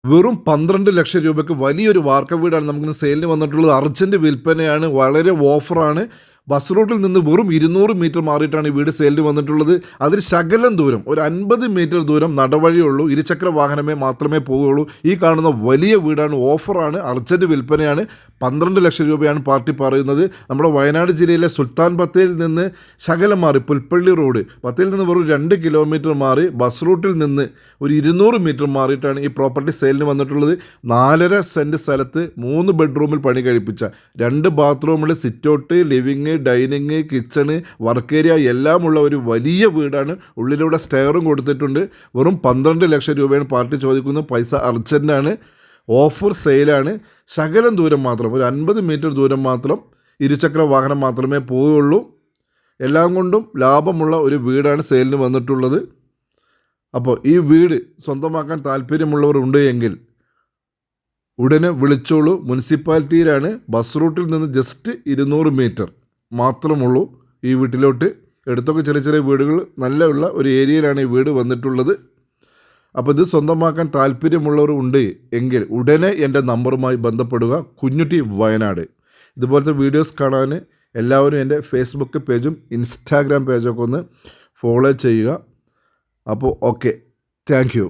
വെറും 12 ലക്ഷം രൂപയ്ക്ക് വലിയൊരു വാർക്ക വീടാണ് നമുക്കിന്ന് സെയിലിന് വന്നിട്ടുള്ളത്. അർജൻറ്റ് വിൽപ്പനയാണ്, വളരെ ഓഫറാണ്. ബസ് റൂട്ടിൽ നിന്ന് വെറും 200 മീറ്റർ മാറിയിട്ടാണ് ഈ വീട് സെയിലിന് വന്നിട്ടുള്ളത്. അതിൽ ശകലം ദൂരം, ഒരു 50 മീറ്റർ ദൂരം നടവഴിയുള്ളൂ. ഇരുചക്ര വാഹനമേ മാത്രമേ പോവുകയുള്ളൂ. ഈ കാണുന്ന വലിയ വീടാണ്, ഓഫറാണ്, അർജൻറ്റ് വിൽപ്പനയാണ്. 12 ലക്ഷം രൂപയാണ് പാർട്ടി പറയുന്നത്. നമ്മുടെ വയനാട് ജില്ലയിലെ സുൽത്താൻ ബത്തേരിയിൽ നിന്ന് ശകലം മാറി പുൽപ്പള്ളി റോഡ്, ബത്തേരിയിൽ നിന്ന് വെറും 2 കിലോമീറ്റർ മാറി ബസ് റൂട്ടിൽ നിന്ന് ഒരു 200 മീറ്റർ മാറിയിട്ടാണ് ഈ പ്രോപ്പർട്ടി സെയിലിന് വന്നിട്ടുള്ളത്. 4.5 സെൻറ്റ് സ്ഥലത്ത് 3 ബെഡ്റൂമിൽ പണി കഴിപ്പിച്ച, 2 ബാത്റൂമിൽ, sitout, living, dining, kitchen, work area എല്ലാമുള്ള ഒരു വലിയ വീടാണ്. ഉള്ളിലൂടെ സ്റ്റെയറും കൊടുത്തിട്ടുണ്ട്. വെറും 12 ലക്ഷം രൂപയാണ് പാർട്ടി ചോദിക്കുന്നത്. പൈസ അർജൻറ്റാണ്, ഓഫർ സെയിലാണ്. ശകലം ദൂരം മാത്രം, ഒരു 50 മീറ്റർ ദൂരം മാത്രം ഇരുചക്ര വാഹനം മാത്രമേ പോവുകയുള്ളൂ. എല്ലാം കൊണ്ടും ലാഭമുള്ള ഒരു വീടാണ് സെയിലിന് വന്നിട്ടുള്ളത്. അപ്പോൾ ഈ വീട് സ്വന്തമാക്കാൻ താല്പര്യമുള്ളവർ ഉണ്ട് എങ്കിൽ ഉടനെ വിളിച്ചോളൂ. മുനിസിപ്പാലിറ്റിയിലാണ്. ബസ് റൂട്ടിൽ നിന്ന് ജസ്റ്റ് 200 മീറ്റർ മാത്രമുള്ളൂ ഈ വീട്ടിലോട്ട്. എടുത്തൊക്കെ ചെറിയ ചെറിയ വീടുകൾ നല്ല ഉള്ള ഒരു ഏരിയയിലാണ് ഈ വീട് വന്നിട്ടുള്ളത്. അപ്പോൾ ഇത് സ്വന്തമാക്കാൻ താല്പര്യമുള്ളവർ ഉണ്ട് എങ്കിൽ ഉടനെ എൻ്റെ നമ്പറുമായി ബന്ധപ്പെടുക. കുഞ്ഞുട്ടി വയനാട്. ഇതുപോലത്തെ വീഡിയോസ് കാണാൻ എല്ലാവരും എൻ്റെ ഫേസ്ബുക്ക് പേജും ഇൻസ്റ്റാഗ്രാം പേജൊക്കെ ഒന്ന് ഫോളോ ചെയ്യുക. അപ്പോൾ ഓക്കെ, താങ്ക് യു.